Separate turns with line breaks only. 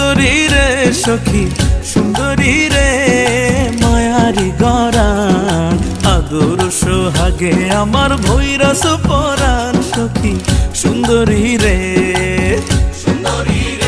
সুন্দরী রে সখী সুন্দরী রে মায়ারি গরান আদর সোহাগে আমার ভৈরস পরাণ সখী সুন্দরী রে সুন্দরী